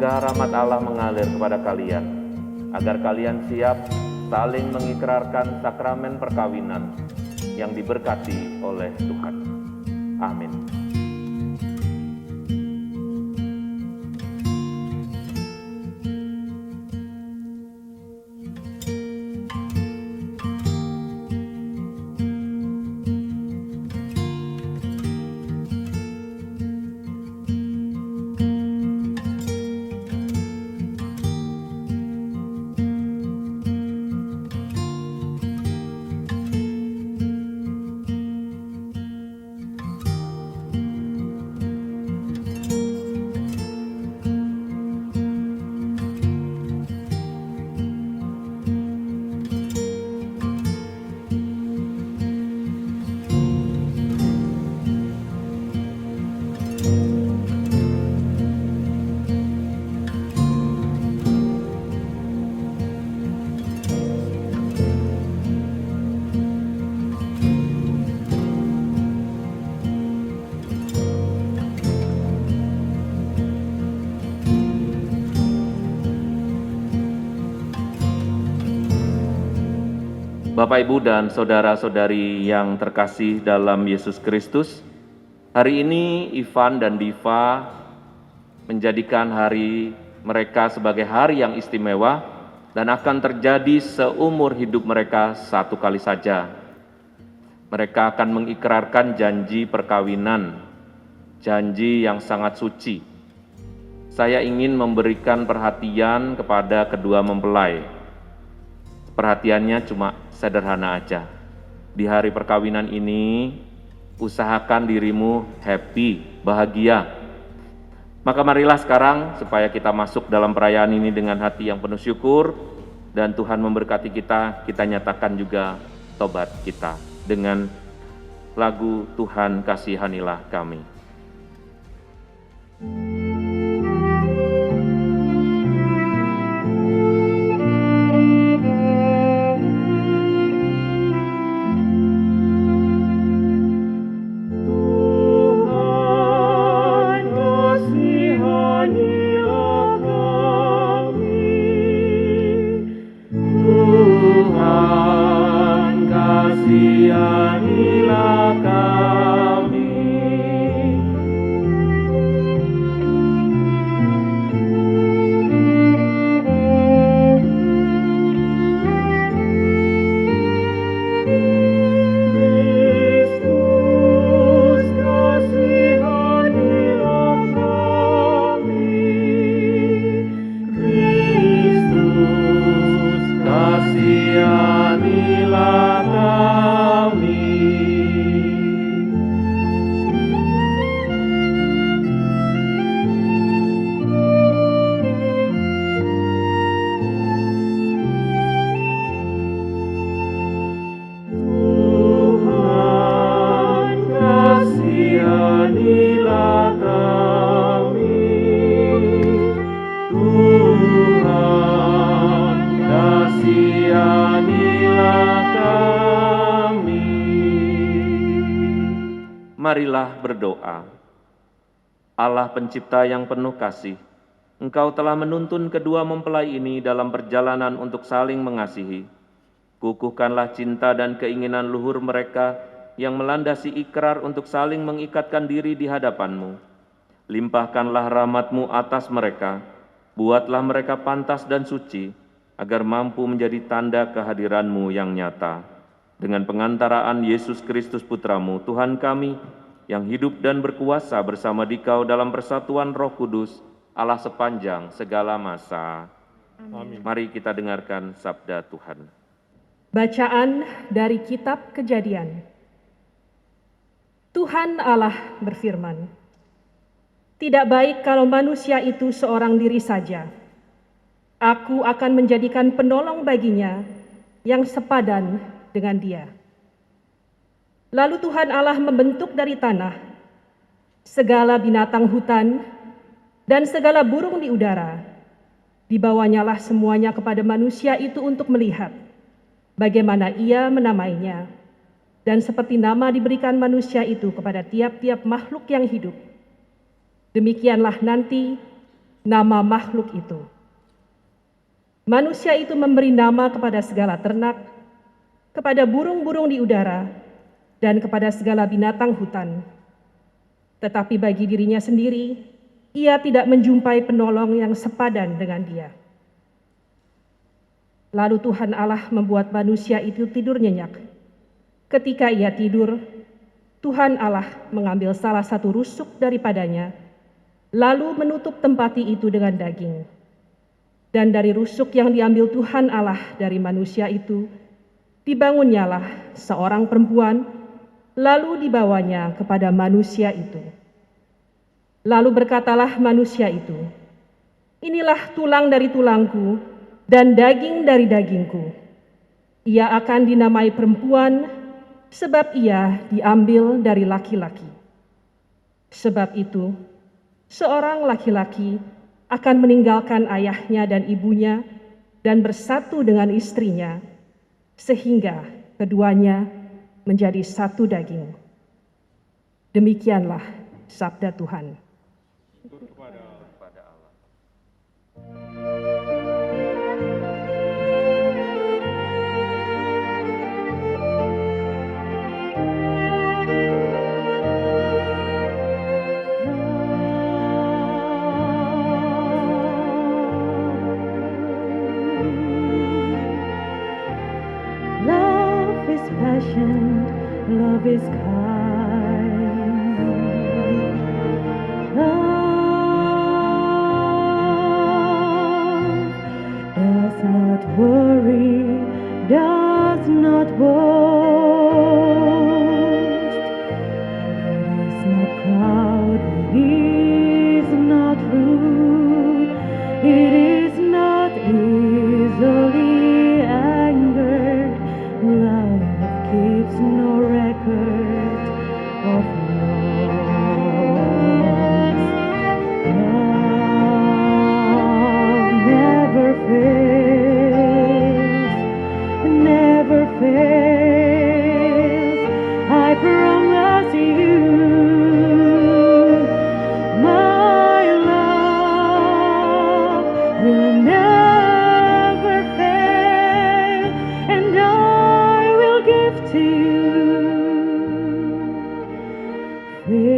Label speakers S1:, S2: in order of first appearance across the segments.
S1: semoga rahmat Allah mengalir kepada kalian, agar kalian siap saling mengikrarkan sakramen perkawinan yang diberkati oleh Tuhan. Amin. Bapak, Ibu, dan saudara-saudari yang terkasih dalam Yesus Kristus, hari ini Ivan dan Diva menjadikan hari mereka sebagai hari yang istimewa dan akan terjadi seumur hidup mereka satu kali saja. Mereka akan mengikrarkan janji perkawinan, janji yang sangat suci. Saya ingin memberikan perhatian kepada kedua mempelai. Perhatiannya cuma sederhana aja. Di hari perkawinan ini, usahakan dirimu happy, bahagia. Maka marilah sekarang supaya kita masuk dalam perayaan ini dengan hati yang penuh syukur dan Tuhan memberkati kita, kita nyatakan juga tobat kita dengan lagu Tuhan Kasihanilah Kami. Marilah berdoa. Allah pencipta yang penuh kasih, Engkau telah menuntun kedua mempelai ini dalam perjalanan untuk saling mengasihi. Kukuhkanlah cinta dan keinginan luhur mereka yang melandasi ikrar untuk saling mengikatkan diri di hadapan-Mu. Limpahkanlah rahmat-Mu atas mereka, buatlah mereka pantas dan suci, agar mampu menjadi tanda kehadiran-Mu yang nyata. Dengan pengantaraan Yesus Kristus Putra-Mu, Tuhan kami, yang hidup dan berkuasa bersama Dikau dalam persatuan Roh Kudus, Allah sepanjang segala masa. Amin. Mari kita dengarkan sabda Tuhan.
S2: Bacaan dari Kitab Kejadian. Tuhan Allah berfirman, "Tidak baik kalau manusia itu seorang diri saja. Aku akan menjadikan penolong baginya yang sepadan dengan dia." Lalu Tuhan Allah membentuk dari tanah segala binatang hutan dan segala burung di udara. Dibawanyalah semuanya kepada manusia itu untuk melihat bagaimana ia menamainya. Dan seperti nama diberikan manusia itu kepada tiap-tiap makhluk yang hidup, demikianlah nanti nama makhluk itu. Manusia itu memberi nama kepada segala ternak, kepada burung-burung di udara, dan kepada segala binatang hutan. Tetapi bagi dirinya sendiri, ia tidak menjumpai penolong yang sepadan dengan dia. Lalu Tuhan Allah membuat manusia itu tidur nyenyak. Ketika ia tidur, Tuhan Allah mengambil salah satu rusuk daripadanya, lalu menutup tempati itu dengan daging. Dan dari rusuk yang diambil Tuhan Allah dari manusia itu, dibangunnyalah seorang perempuan, lalu dibawanya kepada manusia itu. Lalu berkatalah manusia itu, "Inilah tulang dari tulangku dan daging dari dagingku. Ia akan dinamai perempuan, sebab ia diambil dari laki-laki. Sebab itu, seorang laki-laki akan meninggalkan ayahnya dan ibunya dan bersatu dengan istrinya, sehingga keduanya menjadi satu daging." Demikianlah sabda Tuhan.
S3: Love is passion, love is kind. Love does not worry, does not boast. It is not proud, it is not rude, it is not easily angered. Love keeps no record of wrongs. Love never fails, never fails. I promise you, my love will never fail, and I will give to you faithful.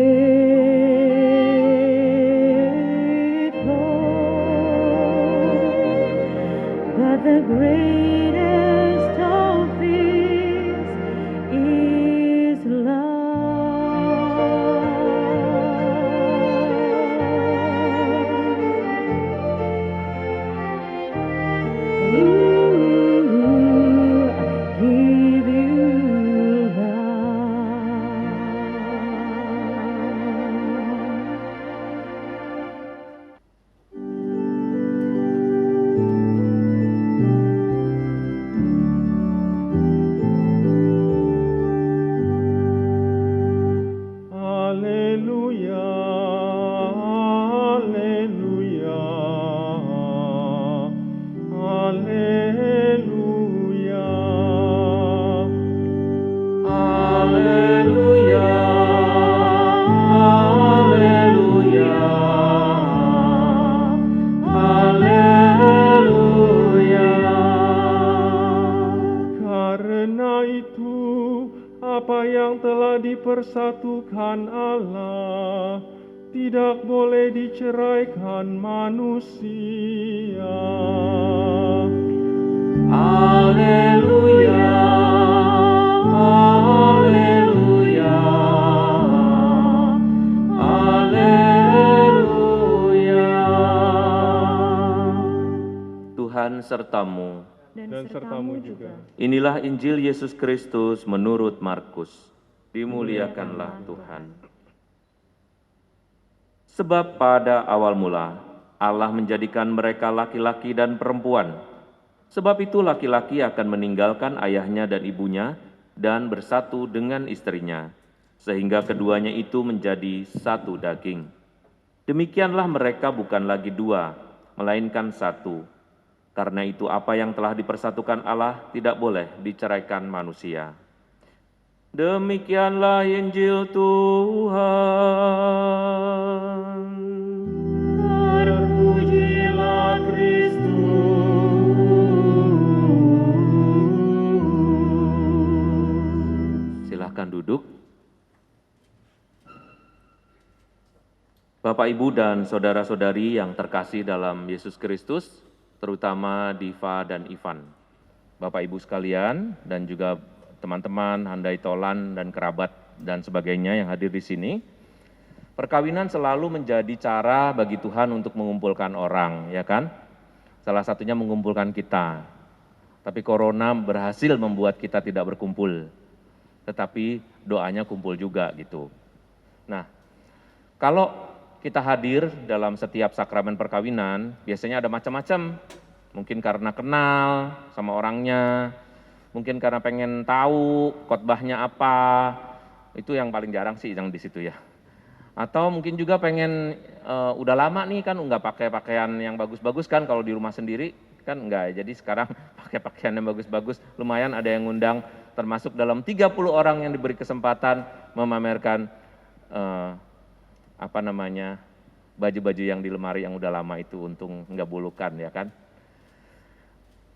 S3: But the greatest of these is love. Ooh, I give you
S4: Haleluya, haleluya, haleluya.
S1: Haleluya, haleluya, haleluya.
S4: Karena itu, apa yang telah dipersatukan Allah tidak boleh diceraikan manusia.
S1: Haleluya, haleluya, haleluya. Tuhan sertamu.
S4: Dan sertamu juga.
S1: Inilah Injil Yesus Kristus menurut Markus. Dimuliakanlah Tuhan. Sebab pada awal mula Allah menjadikan mereka laki-laki dan perempuan. Sebab itu laki-laki akan meninggalkan ayahnya dan ibunya dan bersatu dengan istrinya, sehingga keduanya itu menjadi satu daging. Demikianlah mereka bukan lagi dua, melainkan satu. Karena itu apa yang telah dipersatukan Allah tidak boleh diceraikan manusia. Demikianlah Injil Tuhan.
S3: Terpuji
S1: Bapak, Ibu, dan saudara-saudari yang terkasih dalam Yesus Kristus, terutama Diva dan Ivan. Bapak, Ibu sekalian, dan juga teman-teman, handai tolan, dan kerabat, dan sebagainya yang hadir di sini. Perkawinan selalu menjadi cara bagi Tuhan untuk mengumpulkan orang, ya kan? Salah satunya mengumpulkan kita. Tapi corona berhasil membuat kita tidak berkumpul. Tetapi doanya kumpul juga gitu. Nah, kalau kita hadir dalam setiap sakramen perkawinan, biasanya ada macam-macam. Mungkin karena kenal sama orangnya, mungkin karena pengen tahu khotbahnya apa, itu yang paling jarang sih yang di situ ya. Atau mungkin juga pengen, udah lama nih kan nggak pakai pakaian yang bagus-bagus kan, kalau di rumah sendiri kan enggak, jadi sekarang pakai pakaian yang bagus-bagus, lumayan ada yang ngundang, termasuk dalam 30 orang yang diberi kesempatan memamerkan baju-baju yang di lemari yang udah lama itu, untung nggak bulukan ya kan.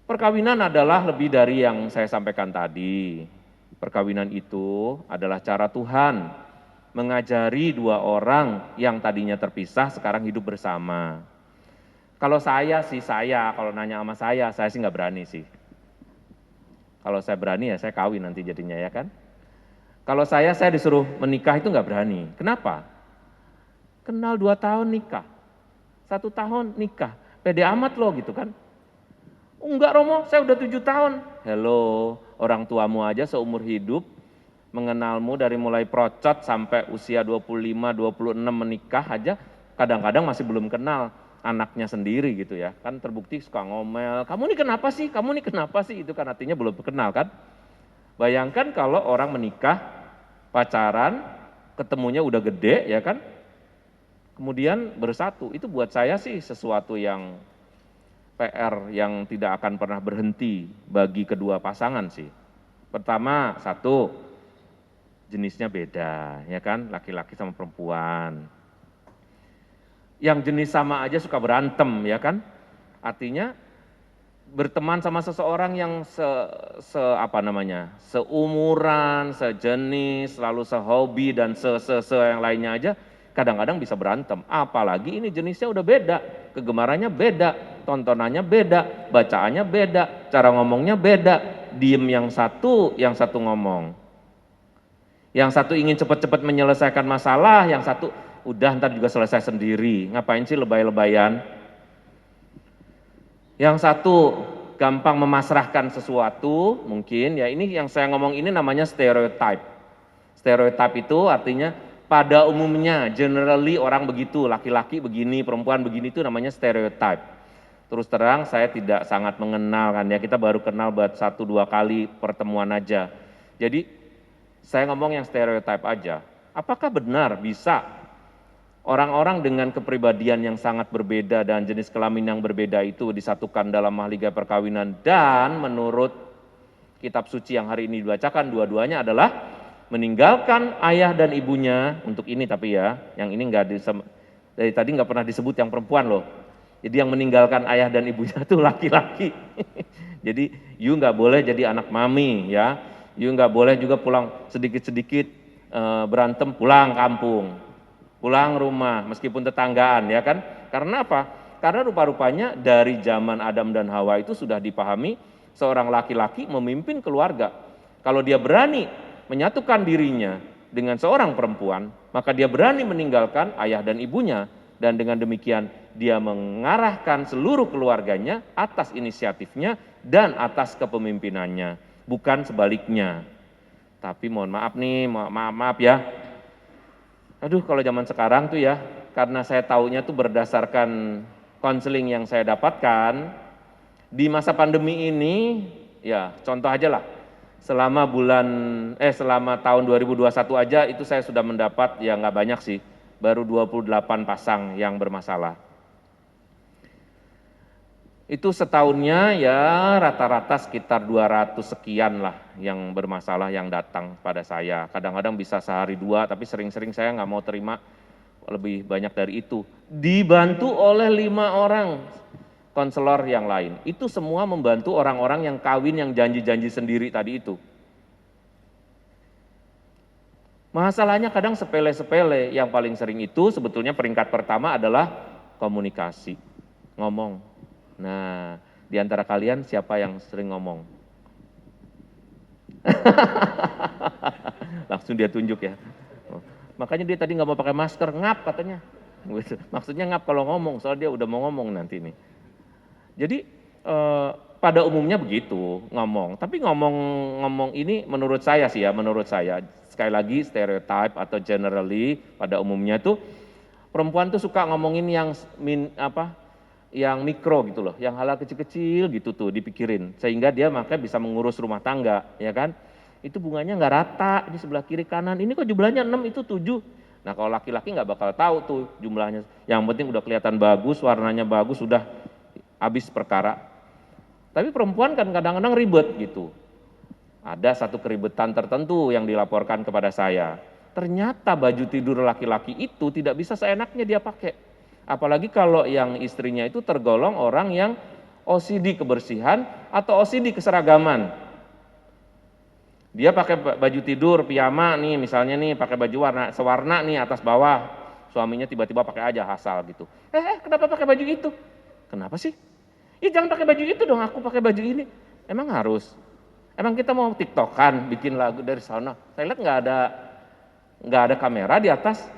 S1: Perkawinan adalah lebih dari yang saya sampaikan tadi. Perkawinan itu adalah cara Tuhan mengajari dua orang yang tadinya terpisah sekarang hidup bersama. Kalau kalau nanya sama saya sih nggak berani sih. Kalau saya berani ya saya kawin nanti jadinya ya kan. Kalau saya disuruh menikah itu nggak berani. Kenapa? Kenal 2 tahun nikah, 1 tahun nikah, pede amat loh gitu kan. Enggak Romo, saya udah 7 tahun. Hello, orang tuamu aja seumur hidup, mengenalmu dari mulai procot sampai usia 25, 26 menikah aja, kadang-kadang masih belum kenal anaknya sendiri gitu ya. Kan terbukti suka ngomel, kamu nih kenapa sih, itu kan artinya belum kenal kan. Bayangkan kalau orang menikah, pacaran, ketemunya udah gede ya kan, kemudian bersatu, itu buat saya sih sesuatu yang PR yang tidak akan pernah berhenti bagi kedua pasangan sih. Pertama, satu, jenisnya beda, ya kan, laki-laki sama perempuan. Yang jenis sama aja suka berantem, ya kan, artinya berteman sama seseorang yang seumuran, sejenis, lalu sehobi dan yang lainnya aja, kadang-kadang bisa berantem, apalagi ini jenisnya udah beda, kegemarannya beda, tontonannya beda, bacaannya beda, cara ngomongnya beda, diem yang satu ngomong. Yang satu ingin cepat-cepat menyelesaikan masalah, yang satu udah ntar juga selesai sendiri, ngapain sih lebay-lebayan. Yang satu gampang memasrahkan sesuatu, mungkin ya ini yang saya ngomong ini namanya stereotype. Stereotype itu artinya pada umumnya, generally orang begitu, laki-laki begini, perempuan begini, itu namanya stereotype. Terus terang saya tidak sangat mengenal kan ya, kita baru kenal buat 1-2 kali pertemuan aja. Jadi saya ngomong yang stereotype aja. Apakah benar bisa orang-orang dengan kepribadian yang sangat berbeda dan jenis kelamin yang berbeda itu disatukan dalam mahligai perkawinan, dan menurut kitab suci yang hari ini dibacakan, dua-duanya adalah meninggalkan ayah dan ibunya, untuk ini tapi ya, yang ini dari tadi nggak pernah disebut yang perempuan loh. Jadi yang meninggalkan ayah dan ibunya itu laki-laki. Jadi you nggak boleh jadi anak mami ya, you nggak boleh juga pulang sedikit-sedikit berantem pulang kampung, pulang rumah meskipun tetanggaan ya kan. Karena apa? Karena rupa-rupanya dari zaman Adam dan Hawa itu sudah dipahami seorang laki-laki memimpin keluarga. Kalau dia berani menyatukan dirinya dengan seorang perempuan, maka dia berani meninggalkan ayah dan ibunya, dan dengan demikian dia mengarahkan seluruh keluarganya atas inisiatifnya dan atas kepemimpinannya, bukan sebaliknya. Tapi mohon maaf nih, maaf ya. Aduh, kalau zaman sekarang tuh ya, karena saya taunya tuh berdasarkan konseling yang saya dapatkan di masa pandemi ini, ya contoh aja lah. Selama tahun 2021 aja itu saya sudah mendapat, ya nggak banyak sih, baru 28 pasang yang bermasalah. Itu setahunnya ya rata-rata sekitar 200 sekian lah yang bermasalah yang datang pada saya. Kadang-kadang bisa sehari 2, tapi sering-sering saya nggak mau terima lebih banyak dari itu. Dibantu oleh 5 orang konselor yang lain. Itu semua membantu orang-orang yang kawin yang janji-janji sendiri tadi itu. Masalahnya kadang sepele-sepele, yang paling sering itu sebetulnya peringkat pertama adalah komunikasi, ngomong. Nah, di antara kalian siapa yang sering ngomong? Langsung dia tunjuk ya. Makanya dia tadi nggak mau pakai masker, ngap katanya. Maksudnya ngap kalau ngomong, soalnya dia udah mau ngomong nanti nih. Jadi pada umumnya begitu ngomong. Tapi ngomong ini menurut saya sih ya, menurut saya sekali lagi stereotype atau generally pada umumnya tuh perempuan tuh suka ngomongin yang yang mikro gitu loh, yang hal-hal kecil-kecil gitu tuh dipikirin, sehingga dia makanya bisa mengurus rumah tangga, ya kan? Itu bunganya nggak rata di sebelah kiri kanan, ini kok jumlahnya 6 itu 7. Nah kalau laki-laki nggak bakal tahu tuh jumlahnya, yang penting udah kelihatan bagus, warnanya bagus, sudah habis perkara. Tapi perempuan kan kadang-kadang ribet gitu. Ada satu keribetan tertentu yang dilaporkan kepada saya. Ternyata baju tidur laki-laki itu tidak bisa seenaknya dia pakai. Apalagi kalau yang istrinya itu tergolong orang yang OCD kebersihan atau OCD keseragaman. Dia pakai baju tidur piyama nih, misalnya nih pakai baju sewarna nih atas bawah. Suaminya tiba-tiba pakai aja asal gitu. Kenapa pakai baju itu? Kenapa sih? Jangan pakai baju itu dong, aku pakai baju ini. Emang harus? Emang kita mau tiktokan, bikin lagu dari sana? Saya lihat nggak ada kamera di atas.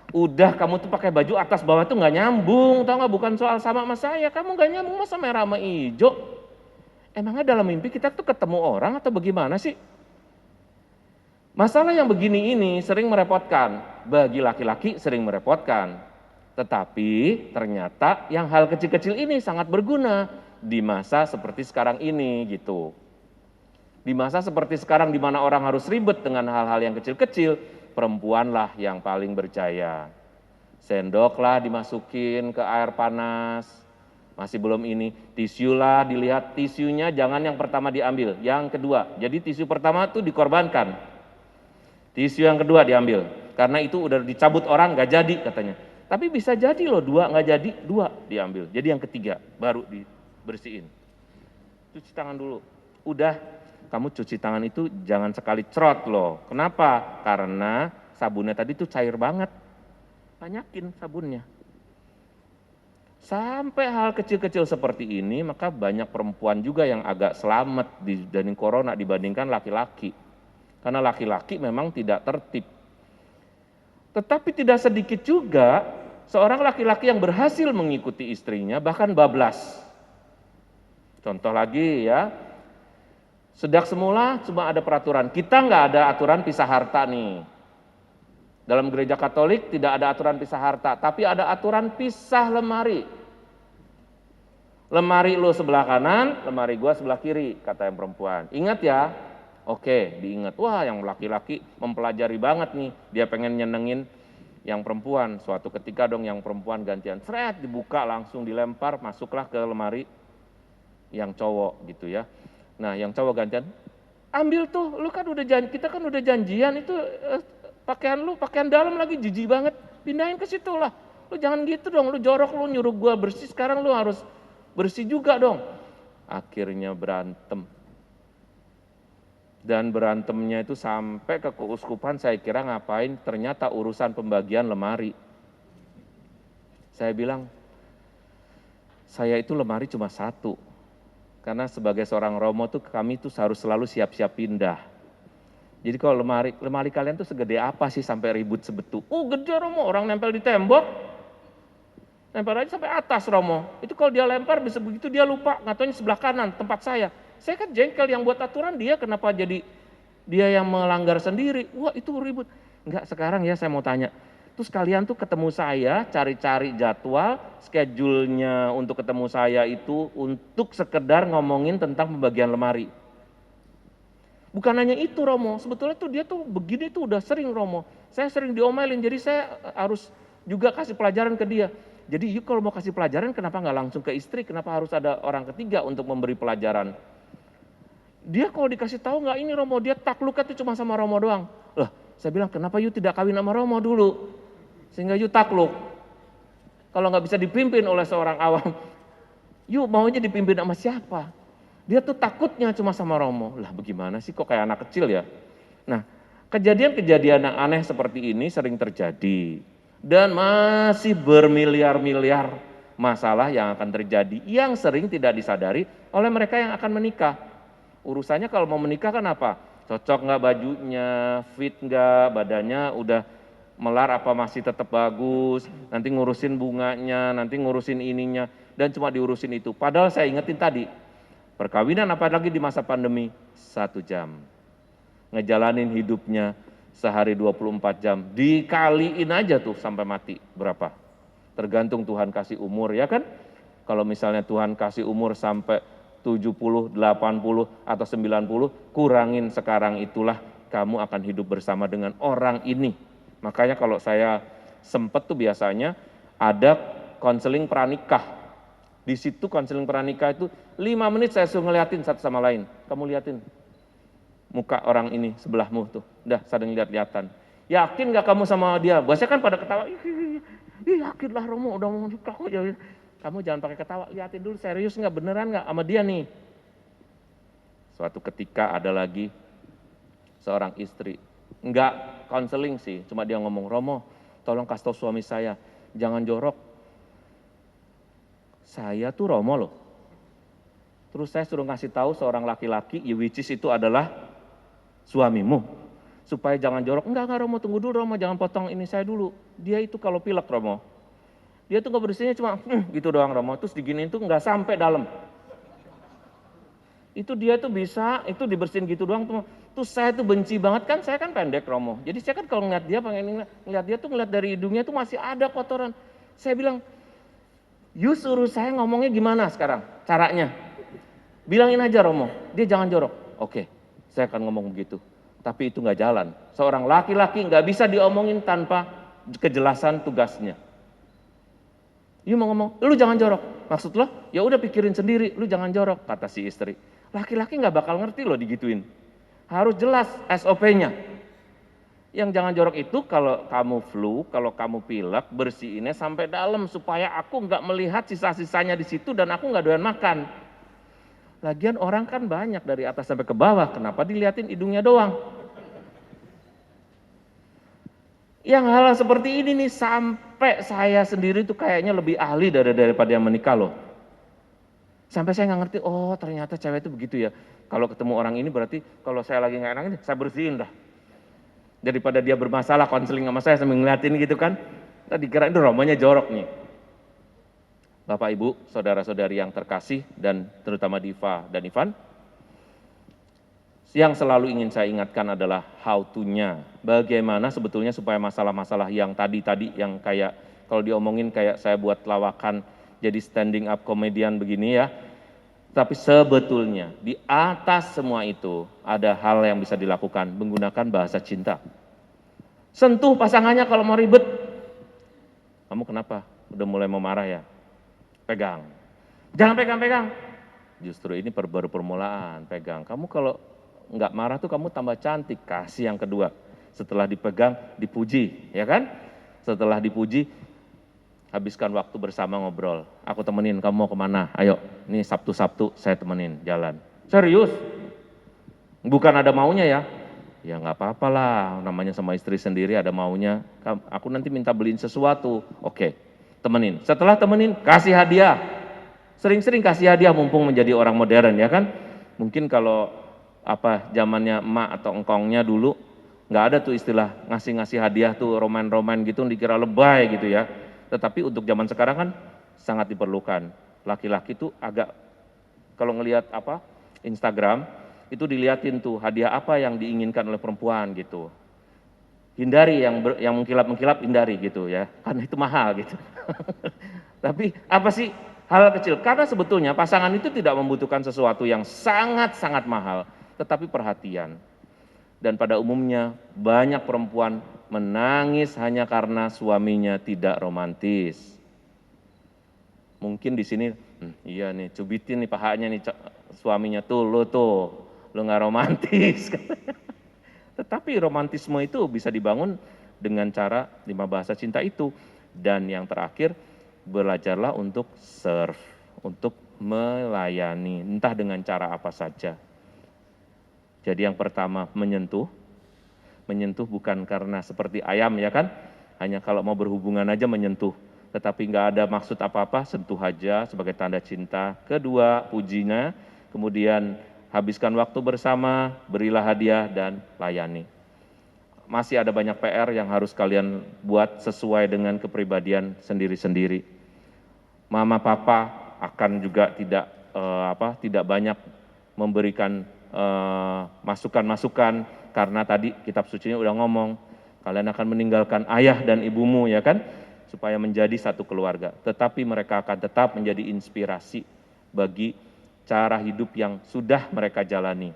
S1: Udah kamu tuh pakai baju atas bawah tuh nggak nyambung, tau nggak? Bukan soal sama saya, kamu nggak nyambung masa merah sama hijau. Emangnya dalam mimpi kita tuh ketemu orang atau bagaimana sih? Masalah yang begini ini sering merepotkan, bagi laki-laki sering merepotkan. Tetapi ternyata yang hal kecil-kecil ini sangat berguna di masa seperti sekarang ini gitu. Di masa seperti sekarang di mana orang harus ribet dengan hal-hal yang kecil-kecil, perempuanlah yang paling berjaya. Sendoklah dimasukin ke air panas, masih belum ini, tisu lah dilihat, tisunya jangan yang pertama diambil, yang kedua. Jadi tisu pertama itu dikorbankan, tisu yang kedua diambil, karena itu udah dicabut orang gak jadi katanya. Tapi bisa jadi loh, 2 gak jadi, 2 diambil. Jadi yang ketiga baru dibersihin. Cuci tangan dulu. Udah, kamu cuci tangan itu jangan sekali cerot loh. Kenapa? Karena sabunnya tadi tuh cair banget. Banyakin sabunnya. Sampai hal kecil-kecil seperti ini, maka banyak perempuan juga yang agak selamat dari corona dibandingkan laki-laki. Karena laki-laki memang tidak tertib. Tetapi tidak sedikit juga seorang laki-laki yang berhasil mengikuti istrinya bahkan bablas. Contoh lagi ya, sejak semula cuma ada peraturan, kita nggak ada aturan pisah harta nih. Dalam gereja Katolik tidak ada aturan pisah harta, tapi ada aturan pisah lemari. Lemari lo sebelah kanan, lemari gua sebelah kiri, kata yang perempuan. Ingat ya. Oke, diingat. Wah, yang laki-laki mempelajari banget nih. Dia pengen nyenengin yang perempuan. Suatu ketika dong yang perempuan gantian. Seret, dibuka langsung dilempar, masuklah ke lemari yang cowok gitu ya. Nah, yang cowok gantian, ambil tuh, lu kan udah kita kan udah janjian itu pakaian dalam lagi jijik banget. Pindahin ke situ lah. Lu jangan gitu dong, lu jorok, lu nyuruh gua bersih, sekarang lu harus bersih juga dong. Akhirnya berantem. Dan berantemnya itu sampai ke keuskupan, saya kira ngapain, ternyata urusan pembagian lemari. Saya bilang, saya itu lemari cuma 1. Karena sebagai seorang Romo tuh kami tuh harus selalu siap-siap pindah. Jadi kalau lemari kalian tuh segede apa sih sampai ribut sebetu? Gede Romo, orang nempel di tembok. Nempel aja sampai atas Romo. Itu kalau dia lempar bisa begitu dia lupa, ngatanya sebelah kanan tempat saya. Saya kan jengkel yang buat aturan, dia kenapa jadi dia yang melanggar sendiri? Wah itu ribut. Enggak, sekarang ya saya mau tanya. Terus kalian tuh ketemu saya, cari-cari jadwal, schedule-nya untuk ketemu saya itu untuk sekedar ngomongin tentang pembagian lemari. Bukan hanya itu Romo, sebetulnya tuh dia tuh begini tuh udah sering Romo. Saya sering diomelin, jadi saya harus juga kasih pelajaran ke dia. Jadi yuk kalau mau kasih pelajaran kenapa nggak langsung ke istri, kenapa harus ada orang ketiga untuk memberi pelajaran? Dia kalau dikasih tahu nggak ini Romo, dia takluknya tuh cuma sama Romo doang. Lah, saya bilang kenapa you tidak kawin sama Romo dulu? Sehingga you takluk. Kalau nggak bisa dipimpin oleh seorang awam, you maunya dipimpin sama siapa? Dia tuh takutnya cuma sama Romo. Lah bagaimana sih kok kayak anak kecil ya? Nah, Kejadian-kejadian yang aneh seperti ini sering terjadi dan masih bermiliar-miliar masalah yang akan terjadi yang sering tidak disadari oleh mereka yang akan menikah. Urusannya kalau mau menikah kan apa? Cocok nggak bajunya, fit nggak, badannya udah melar apa masih tetap bagus, nanti ngurusin bunganya, nanti ngurusin ininya, dan cuma diurusin itu. Padahal saya ingetin tadi, perkawinan apalagi di masa pandemi, 1 jam. Ngejalanin hidupnya sehari 24 jam, dikaliin aja tuh sampai mati, berapa? Tergantung Tuhan kasih umur, ya kan? Kalau misalnya Tuhan kasih umur sampai 70, 80, atau 90, kurangin sekarang itulah kamu akan hidup bersama dengan orang ini. Makanya kalau saya sempet tuh biasanya ada konseling pranikah. Di situ konseling pranikah itu 5 menit saya suruh ngeliatin satu sama lain. Kamu liatin muka orang ini sebelahmu tuh, udah saling lihat-lihatan. Yakin gak kamu sama dia? Biasanya kan pada ketawa, yakin lah Romo udah mau nikah kok. Kamu jangan pakai ketawa, liatin dulu serius nggak, beneran nggak sama dia nih. Suatu ketika ada lagi seorang istri, nggak konseling sih, cuma dia ngomong, Romo tolong kasih tau suami saya, jangan jorok. Saya tuh Romo loh. Terus saya suruh ngasih tahu seorang laki-laki, which is itu adalah suamimu, supaya jangan jorok. Enggak Romo, tunggu dulu Romo, jangan potong ini saya dulu. Dia itu kalau pilek Romo, dia tuh nggak bersihnya cuma gitu doang Romo, terus diginiin tuh nggak sampai dalam. Itu dia tuh bisa, itu dibersihin gitu doang tuh. Terus saya tuh benci banget kan, saya kan pendek Romo. Jadi saya kan kalau ngeliat dia, pengen ngeliat dia tuh ngeliat dari hidungnya tuh masih ada kotoran. Saya bilang, you suruh saya ngomongnya gimana sekarang caranya? Bilangin aja Romo, dia jangan jorok. Oke, saya akan ngomong begitu. Tapi itu nggak jalan. Seorang laki-laki nggak bisa diomongin tanpa kejelasan tugasnya. You mau ngomong, lu jangan jorok. Maksud lo? Ya udah pikirin sendiri, lu jangan jorok, kata si istri. Laki-laki nggak bakal ngerti loh digituin. Harus jelas SOP-nya. Yang jangan jorok itu kalau kamu flu, kalau kamu pilek, bersihinnya sampai dalam supaya aku nggak melihat sisa-sisanya di situ dan aku nggak doyan makan. Lagian orang kan banyak dari atas sampai ke bawah, kenapa diliatin hidungnya doang? Yang hal seperti ini nih sampai saya sendiri tuh kayaknya lebih ahli daripada yang menikah loh. Sampai saya nggak ngerti, oh ternyata cewek itu begitu ya. Kalau ketemu orang ini berarti kalau saya lagi nggak enak ini, saya bersihin dah. Daripada dia bermasalah konseling sama saya sambil ngeliatin gitu kan, tadi kira itu Romonya jorok nih. Bapak Ibu, saudara-saudari yang terkasih dan terutama Diva dan Ivan, yang selalu ingin saya ingatkan adalah how to-nya. Bagaimana sebetulnya supaya masalah-masalah yang tadi yang kayak kalau diomongin kayak saya buat lawakan jadi standing up komedian begini ya. Tapi sebetulnya di atas semua itu ada hal yang bisa dilakukan menggunakan bahasa cinta. Sentuh pasangannya kalau mau ribet. Kamu kenapa? Udah mulai mau marah ya? Pegang. Jangan pegang-pegang. Justru ini baru permulaan, pegang. Kamu kalau nggak marah tuh kamu tambah cantik, kasih yang kedua. Setelah dipegang, dipuji, ya kan? Setelah dipuji, habiskan waktu bersama ngobrol. Aku temenin, kamu mau kemana? Ayo, ini Sabtu-Sabtu saya temenin jalan. Serius? Bukan ada maunya ya? Ya nggak apa-apa lah, namanya sama istri sendiri ada maunya. Aku nanti minta beliin sesuatu, oke, temenin. Setelah temenin, kasih hadiah. Sering-sering kasih hadiah mumpung menjadi orang modern ya kan? Mungkin kalau zamannya emak atau engkongnya dulu, nggak ada tuh istilah ngasih-ngasih hadiah tuh roman-roman gitu, dikira lebay gitu ya. Tetapi untuk zaman sekarang kan sangat diperlukan. Laki-laki tuh agak, kalau ngelihat Instagram, itu diliatin tuh hadiah apa yang diinginkan oleh perempuan gitu. Hindari yang mengkilap-mengkilap, hindari gitu ya, karena itu mahal gitu. Tapi apa sih hal kecil? Karena sebetulnya pasangan itu tidak membutuhkan sesuatu yang sangat-sangat mahal, tetapi perhatian. Dan pada umumnya banyak perempuan menangis hanya karena suaminya tidak romantis. Mungkin di sini, iya nih, cubitin nih pahanya nih suaminya tuh, lo nggak romantis. Tetapi romantisme itu bisa dibangun dengan cara 5 bahasa cinta itu. Dan yang terakhir, belajarlah untuk serve, untuk melayani, entah dengan cara apa saja. Jadi yang pertama menyentuh, menyentuh bukan karena seperti ayam ya kan, hanya kalau mau berhubungan aja menyentuh, tetapi nggak ada maksud apa-apa, sentuh aja sebagai tanda cinta. Kedua, pujinya, kemudian habiskan waktu bersama, berilah hadiah, dan layani. Masih ada banyak PR yang harus kalian buat sesuai dengan kepribadian sendiri-sendiri. Mama papa akan juga tidak banyak memberikan masukan-masukan karena tadi kitab sucinya udah ngomong kalian akan meninggalkan ayah dan ibumu ya kan supaya menjadi satu keluarga. Tetapi mereka akan tetap menjadi inspirasi bagi cara hidup yang sudah mereka jalani.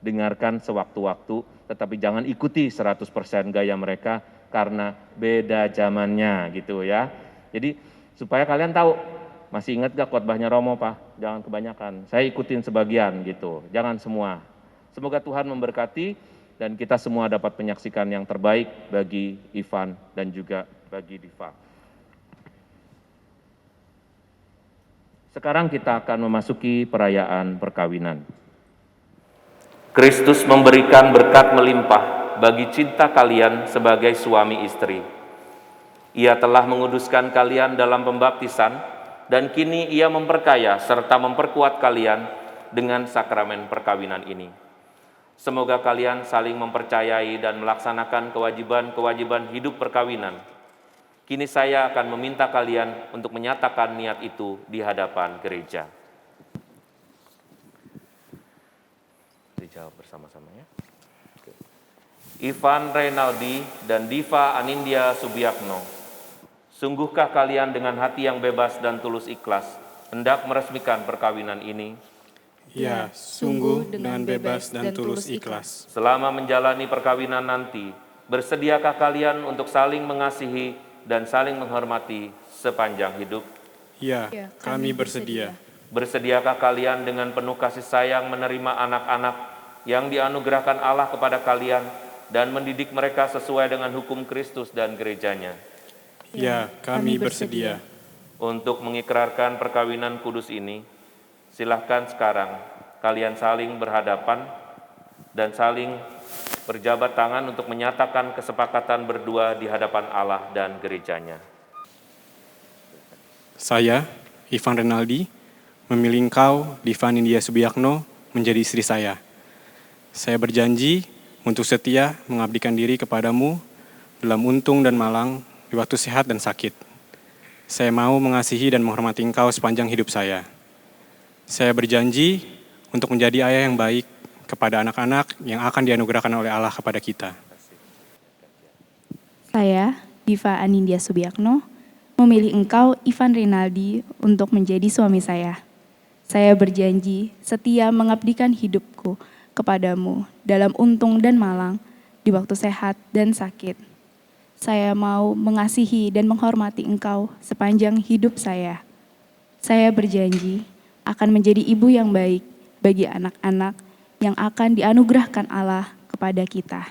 S1: Dengarkan sewaktu-waktu, tetapi jangan ikuti 100% gaya mereka karena beda zamannya gitu ya. Jadi supaya kalian tahu, masih ingat gak khotbahnya Romo Pak? Jangan kebanyakan, saya ikutin sebagian gitu, jangan semua. Semoga Tuhan memberkati dan kita semua dapat menyaksikan yang terbaik bagi Ivan dan juga bagi Diva. Sekarang kita akan memasuki perayaan perkawinan. Kristus memberikan berkat melimpah bagi cinta kalian sebagai suami istri. Ia telah menguduskan kalian dalam pembaptisan, dan kini Ia memperkaya serta memperkuat kalian dengan sakramen perkawinan ini. Semoga kalian saling mempercayai dan melaksanakan kewajiban-kewajiban hidup perkawinan. Kini saya akan meminta kalian untuk menyatakan niat itu di hadapan gereja. Dijawab bersama-sama ya. Oke. Ivan Renaldi dan Diva Anindya Subiakno, sungguhkah kalian dengan hati yang bebas dan tulus ikhlas hendak meresmikan perkawinan ini?
S5: Ya, sungguh dengan bebas dan tulus ikhlas.
S1: Selama menjalani perkawinan nanti, bersediakah kalian untuk saling mengasihi dan saling menghormati sepanjang hidup?
S5: Ya, kami bersedia.
S1: Bersediakah kalian dengan penuh kasih sayang menerima anak-anak yang dianugerahkan Allah kepada kalian dan mendidik mereka sesuai dengan hukum Kristus dan gerejanya?
S5: Ya, kami bersedia.
S1: Untuk mengikrarkan perkawinan kudus ini, silahkan sekarang kalian saling berhadapan dan saling berjabat tangan untuk menyatakan kesepakatan berdua di hadapan Allah dan gerejanya.
S5: Saya, Ivan Renaldi, memilih engkau, Diva Anindya Subiakno, menjadi istri saya. Saya berjanji untuk setia mengabdikan diri kepadamu dalam untung dan malang, di waktu sehat dan sakit. Saya mau mengasihi dan menghormati engkau sepanjang hidup saya. Saya berjanji untuk menjadi ayah yang baik kepada anak-anak yang akan dianugerahkan oleh Allah kepada kita.
S6: Saya, Diva Anindya Subiakno, memilih engkau, Ivan Renaldi, untuk menjadi suami saya. Saya berjanji setia mengabdikan hidupku kepadamu dalam untung dan malang, di waktu sehat dan sakit. Saya mau mengasihi dan menghormati engkau sepanjang hidup saya. Saya berjanji akan menjadi ibu yang baik bagi anak-anak yang akan dianugerahkan Allah kepada kita.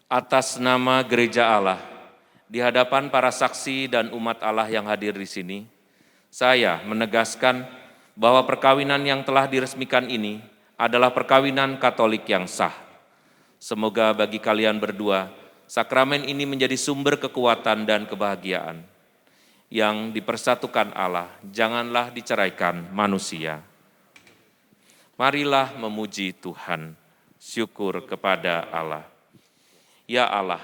S1: Atas nama Gereja Allah, di hadapan para saksi dan umat Allah yang hadir di sini, saya menegaskan bahwa perkawinan yang telah diresmikan ini adalah perkawinan Katolik yang sah. Semoga bagi kalian berdua, sakramen ini menjadi sumber kekuatan dan kebahagiaan. Yang dipersatukan Allah, janganlah diceraikan manusia. Marilah memuji Tuhan, syukur kepada Allah. Ya Allah,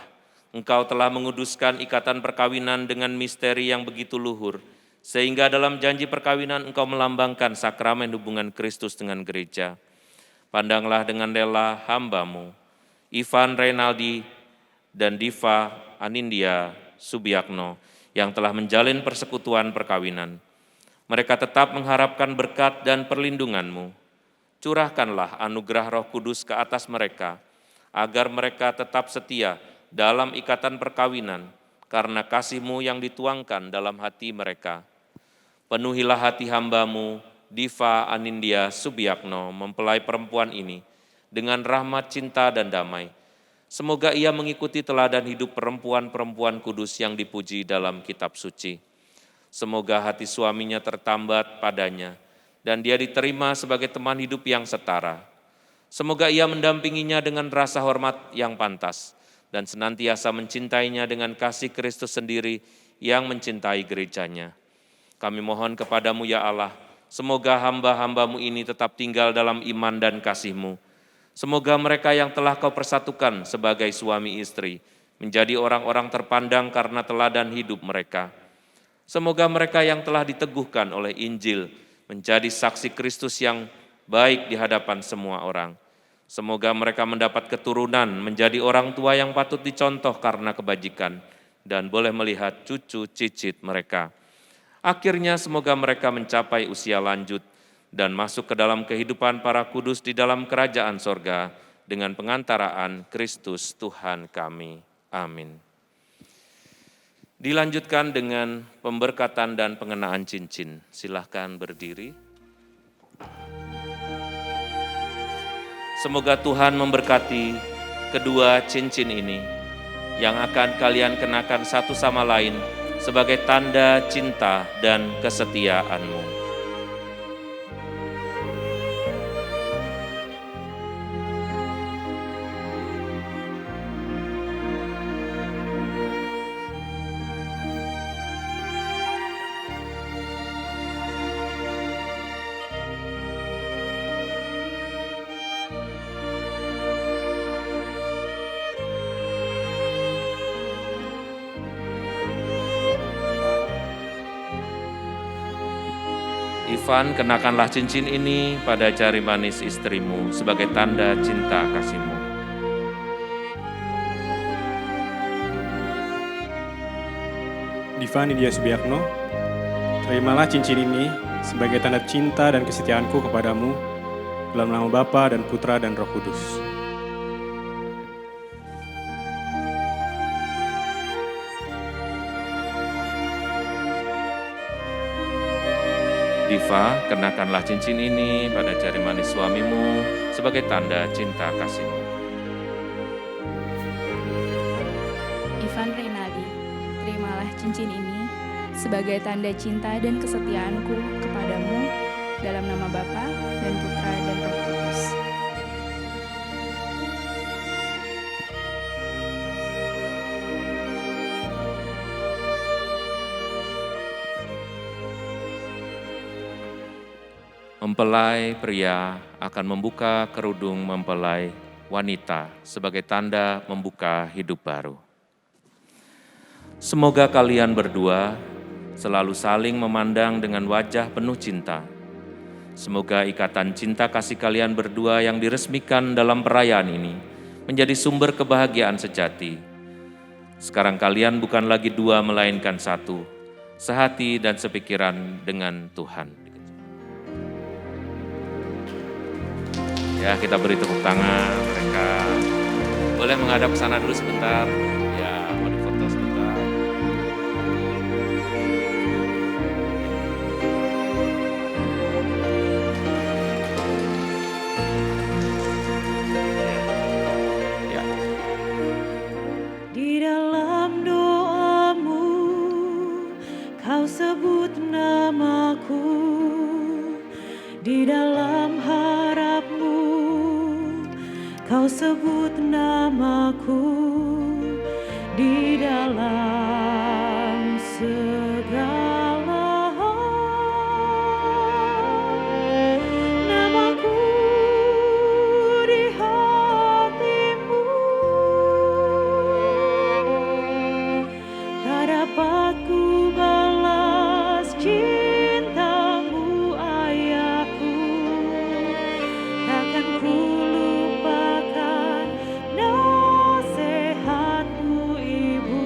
S1: Engkau telah menguduskan ikatan perkawinan dengan misteri yang begitu luhur, sehingga dalam janji perkawinan Engkau melambangkan sakramen hubungan Kristus dengan gereja. Pandanglah dengan rela hamba-Mu, Ivan Renaldi dan Diva Anindya Subiakno, yang telah menjalin persekutuan perkawinan. Mereka tetap mengharapkan berkat dan perlindungan-Mu. Curahkanlah anugerah Roh Kudus ke atas mereka, agar mereka tetap setia dalam ikatan perkawinan, karena kasih-Mu yang dituangkan dalam hati mereka. Penuhilah hati hamba-Mu, Diva Anindya Subiakno, mempelai perempuan ini, dengan rahmat, cinta, dan damai. Semoga ia mengikuti teladan hidup perempuan-perempuan kudus yang dipuji dalam kitab suci. Semoga hati suaminya tertambat padanya, dan dia diterima sebagai teman hidup yang setara. Semoga ia mendampinginya dengan rasa hormat yang pantas, dan senantiasa mencintainya dengan kasih Kristus sendiri yang mencintai gerejanya. Kami mohon kepadamu ya Allah, semoga hamba-hambamu ini tetap tinggal dalam iman dan kasih-Mu. Semoga mereka yang telah Kau persatukan sebagai suami istri menjadi orang-orang terpandang karena teladan hidup mereka. Semoga mereka yang telah diteguhkan oleh Injil menjadi saksi Kristus yang baik di hadapan semua orang. Semoga mereka mendapat keturunan menjadi orang tua yang patut dicontoh karena kebajikan dan boleh melihat cucu cicit mereka. Akhirnya semoga mereka mencapai usia lanjut dan masuk ke dalam kehidupan para kudus di dalam kerajaan sorga dengan pengantaraan Kristus Tuhan kami. Amin. Dilanjutkan dengan pemberkatan dan pengenaan cincin. Silahkan berdiri. Semoga Tuhan memberkati kedua cincin ini yang akan kalian kenakan satu sama lain sebagai tanda cinta dan kesetiaanmu. Ivan, kenakanlah cincin ini pada jari manis istrimu sebagai tanda cinta kasihmu.
S5: Diva Nidia Subiakno, terimalah cincin ini sebagai tanda cinta dan kesetiaanku kepadamu dalam nama Bapa dan Putra dan Roh Kudus.
S1: Diva, kenakanlah cincin ini pada jari manis suamimu sebagai tanda cinta kasihmu.
S6: Ivan Renaldi, terimalah cincin ini sebagai tanda cinta dan kesetiaanku kepadamu dalam nama Bapa dan Putra dan Roh Kudus.
S1: Mempelai pria akan membuka kerudung mempelai wanita sebagai tanda membuka hidup baru. Semoga kalian berdua selalu saling memandang dengan wajah penuh cinta. Semoga ikatan cinta kasih kalian berdua yang diresmikan dalam perayaan ini menjadi sumber kebahagiaan sejati. Sekarang kalian bukan lagi dua melainkan satu, sehati dan sepikiran dengan Tuhan. Ya, kita beri tepuk tangan mereka. Boleh menghadap ke sana dulu sebentar. Ya, mau difoto sebentar. Ya.
S3: Di dalam doamu, kau sebut namaku. Di dalam harapmu, kau sebut namaku. Di dalam segala hal, namaku di hatimu. Tak dapat ku balas cintamu, ayahku. Takkan ku lupakan nasihatmu, ibu.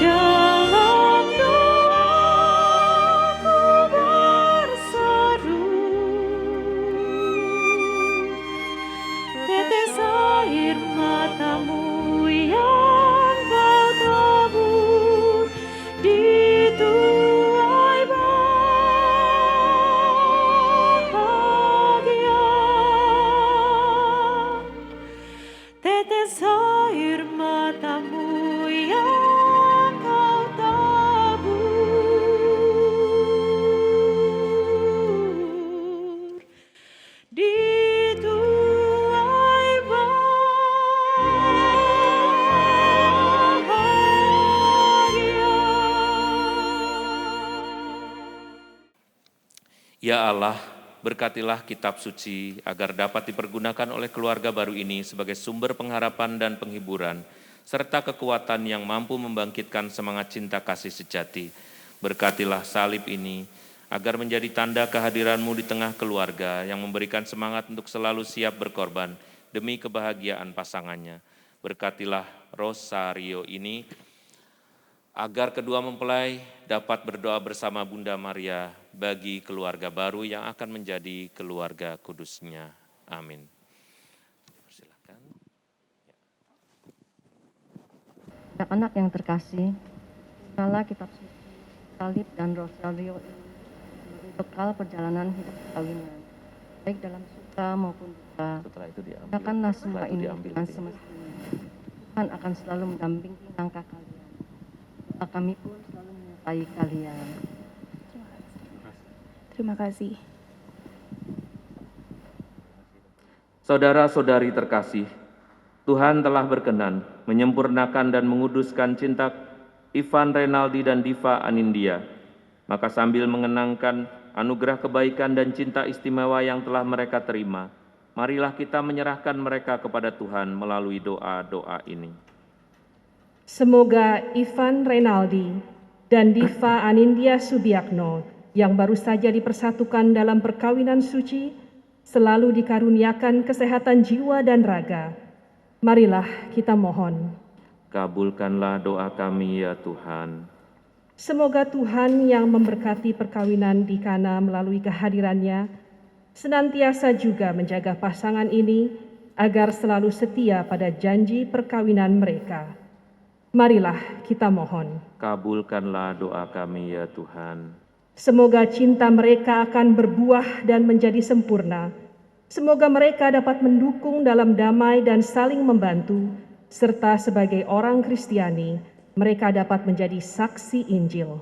S3: Dalam doaku berseru, tetes air matamu yang kau tabur di tuai bahagia. Tetes air matamu yang kau tabur di tuai bahagia.
S1: Ya Allah, berkatilah kitab suci agar dapat dipergunakan oleh keluarga baru ini sebagai sumber pengharapan dan penghiburan, serta kekuatan yang mampu membangkitkan semangat cinta kasih sejati. Berkatilah salib ini agar menjadi tanda kehadiran-Mu di tengah keluarga yang memberikan semangat untuk selalu siap berkorban demi kebahagiaan pasangannya. Berkatilah Rosario ini agar kedua mempelai dapat berdoa bersama Bunda Maria bagi keluarga baru yang akan menjadi keluarga kudusnya. Amin. Silakan.
S7: Anak-anak yang terkasih, kala kitab suci, salib dan rosario ini sebagai bekal perjalanan hidup perkawinan, baik dalam suka maupun duka.
S1: Setelah itu diambil.
S7: Gunakanlah semua ini
S1: diambil.
S7: dengan semestinya. Tuhan akan selalu mendampingi langkah kalian. Kami pun selalu menyertai kalian.
S6: Terima kasih.
S1: Saudara-saudari terkasih, Tuhan telah berkenan menyempurnakan dan menguduskan cinta Ivan Renaldi dan Diva Anindya. Maka sambil mengenangkan anugerah kebaikan dan cinta istimewa yang telah mereka terima, marilah kita menyerahkan mereka kepada Tuhan melalui doa-doa ini.
S2: Semoga Ivan Renaldi dan Diva Anindya Subiakno yang baru saja dipersatukan dalam perkawinan suci selalu dikaruniakan kesehatan jiwa dan raga. Marilah kita mohon.
S1: Kabulkanlah doa kami ya Tuhan.
S2: Semoga Tuhan yang memberkati perkawinan di Kana melalui kehadirannya senantiasa juga menjaga pasangan ini agar selalu setia pada janji perkawinan mereka. Marilah kita mohon.
S1: Kabulkanlah doa kami ya Tuhan.
S2: Semoga cinta mereka akan berbuah dan menjadi sempurna. Semoga mereka dapat mendukung dalam damai dan saling membantu, serta sebagai orang Kristiani, mereka dapat menjadi saksi Injil.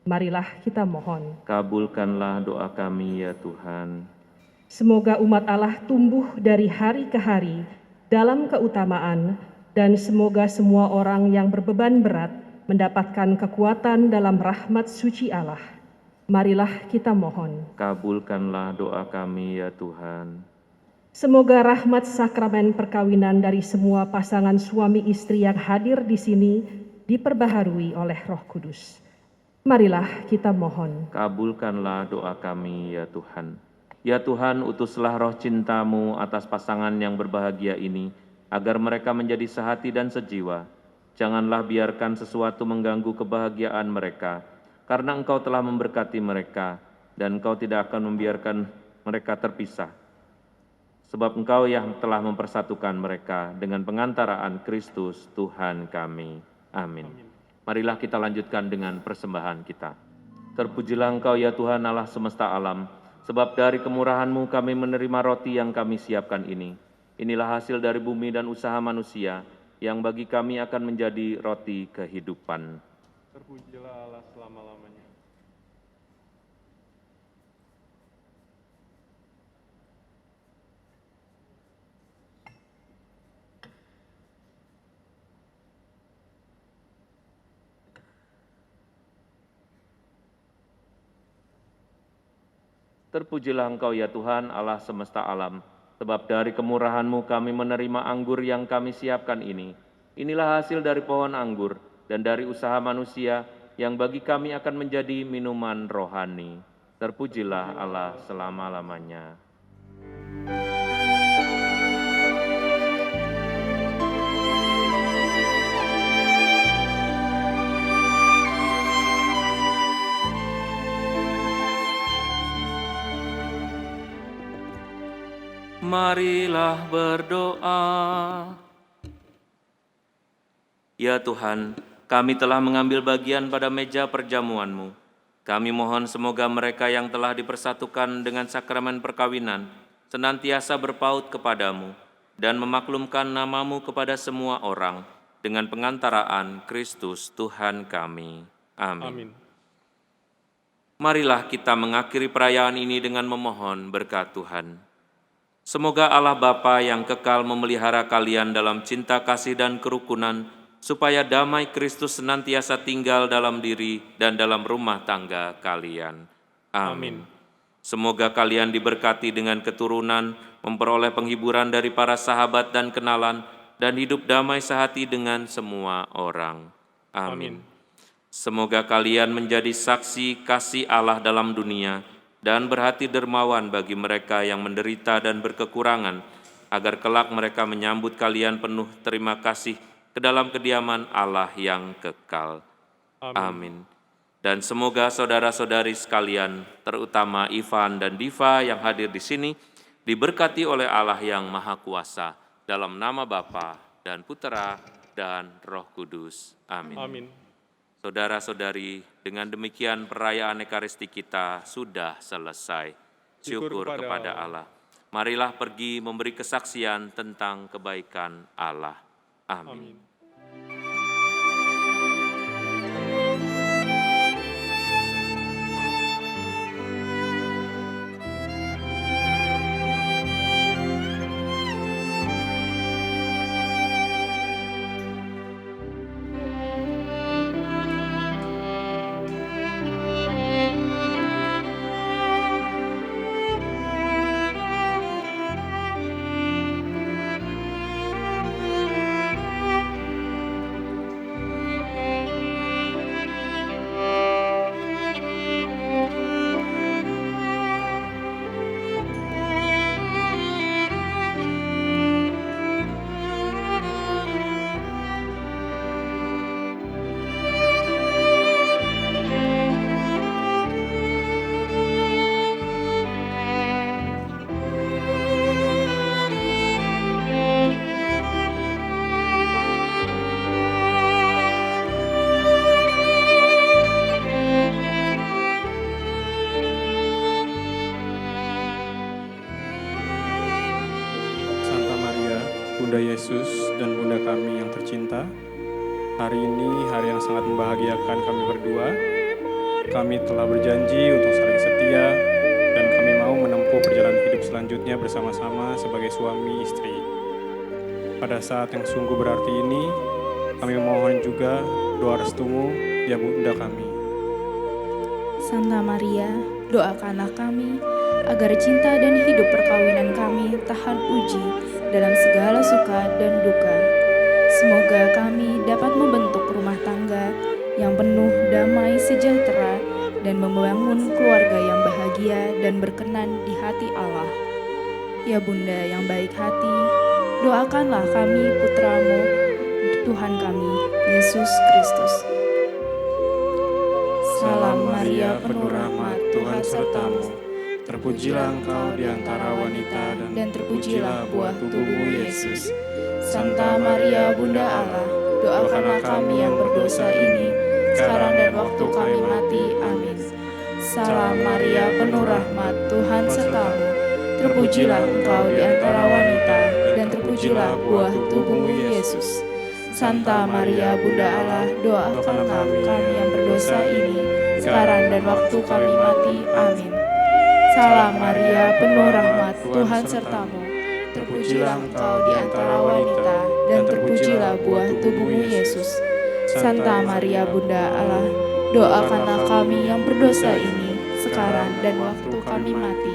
S2: Marilah kita mohon.
S1: Kabulkanlah doa kami ya Tuhan.
S2: Semoga umat Allah tumbuh dari hari ke hari dalam keutamaan, dan semoga semua orang yang berbeban berat mendapatkan kekuatan dalam rahmat suci Allah. Marilah kita mohon.
S1: Kabulkanlah doa kami ya Tuhan.
S2: Semoga rahmat sakramen perkawinan dari semua pasangan suami istri yang hadir di sini diperbaharui oleh Roh Kudus. Marilah kita mohon.
S1: Kabulkanlah doa kami ya Tuhan. Ya Tuhan, utuslah roh cinta-Mu atas pasangan yang berbahagia ini, agar mereka menjadi sehati dan sejiwa. Janganlah biarkan sesuatu mengganggu kebahagiaan mereka, karena Engkau telah memberkati mereka, dan Engkau tidak akan membiarkan mereka terpisah. Sebab Engkau yang telah mempersatukan mereka dengan pengantaraan Kristus Tuhan kami. Amin. Marilah kita lanjutkan dengan persembahan kita. Terpujilah Engkau ya Tuhan Allah semesta alam, sebab dari kemurahan-Mu kami menerima roti yang kami siapkan ini. Inilah hasil dari bumi dan usaha manusia, yang bagi kami akan menjadi roti kehidupan.
S4: Terpujilah Allah selama-lamanya.
S1: Terpujilah Engkau ya Tuhan Allah semesta alam, sebab dari kemurahan-Mu kami menerima anggur yang kami siapkan ini. Inilah hasil dari pohon anggur dan dari usaha manusia yang bagi kami akan menjadi minuman rohani. Terpujilah Allah selama-lamanya. Marilah berdoa. Ya Tuhan, kami telah mengambil bagian pada meja perjamuan-Mu. Kami mohon semoga mereka yang telah dipersatukan dengan sakramen perkawinan senantiasa berpaut kepadamu dan memaklumkan nama-Mu kepada semua orang dengan pengantaraan Kristus Tuhan kami. Amin.
S4: Amin.
S1: Marilah kita mengakhiri perayaan ini dengan memohon berkat Tuhan. Semoga Allah Bapa yang kekal memelihara kalian dalam cinta kasih dan kerukunan, supaya damai Kristus senantiasa tinggal dalam diri dan dalam rumah tangga kalian. Amin. Semoga kalian diberkati dengan keturunan, memperoleh penghiburan dari para sahabat dan kenalan, dan hidup damai sehati dengan semua orang. Amin. Semoga kalian menjadi saksi kasih Allah dalam dunia, dan berhati dermawan bagi mereka yang menderita dan berkekurangan, agar kelak mereka menyambut kalian penuh terima kasih ke dalam kediaman Allah yang kekal. Amin. Dan semoga saudara-saudari sekalian, terutama Ivan dan Diva yang hadir di sini, diberkati oleh Allah yang Maha Kuasa, dalam nama Bapa dan Putera dan Roh Kudus. Amin.
S4: Amin.
S1: Saudara-saudari, dengan demikian perayaan Ekaristi kita sudah selesai. Syukur kepada Allah. Marilah pergi memberi kesaksian tentang kebaikan Allah. Amin.
S5: Bunda Yesus dan Bunda kami yang tercinta, hari ini hari yang sangat membahagiakan kami berdua. Kami telah berjanji untuk saling setia dan kami mau menempuh perjalanan hidup selanjutnya bersama-sama sebagai suami istri. Pada saat yang sungguh berarti ini, kami memohon juga doa restumu, ya Bunda kami.
S6: Santa Maria, doakanlah kami agar cinta dan hidup perkawinan kami tahan uji dalam segala suka dan duka. Semoga kami dapat membentuk rumah tangga yang penuh damai sejahtera dan membangun keluarga yang bahagia dan berkenan di hati Allah. Ya Bunda yang baik hati, doakanlah kami putramu, Tuhan kami, Yesus Kristus. Salam Maria, penuh rahmat, Tuhan sertamu. Terpujilah engkau di antara wanita dan terpujilah buah tubuhmu Yesus. Santa Maria, Bunda Allah, doakanlah kami yang berdosa ini, sekarang dan waktu kami mati. Amin. Salam Maria, penuh rahmat, Tuhan sertamu. Terpujilah engkau di antara wanita dan terpujilah buah tubuhmu Yesus. Santa Maria, Bunda Allah, doakanlah kami yang berdosa ini, sekarang dan waktu kami mati. Amin. Salam Maria, penuh rahmat, Tuhan sertamu. Terpujilah engkau di antara wanita, dan terpujilah buah tubuhmu Yesus. Santa Maria, Bunda Allah, doakanlah kami yang berdosa ini, sekarang dan waktu kami mati.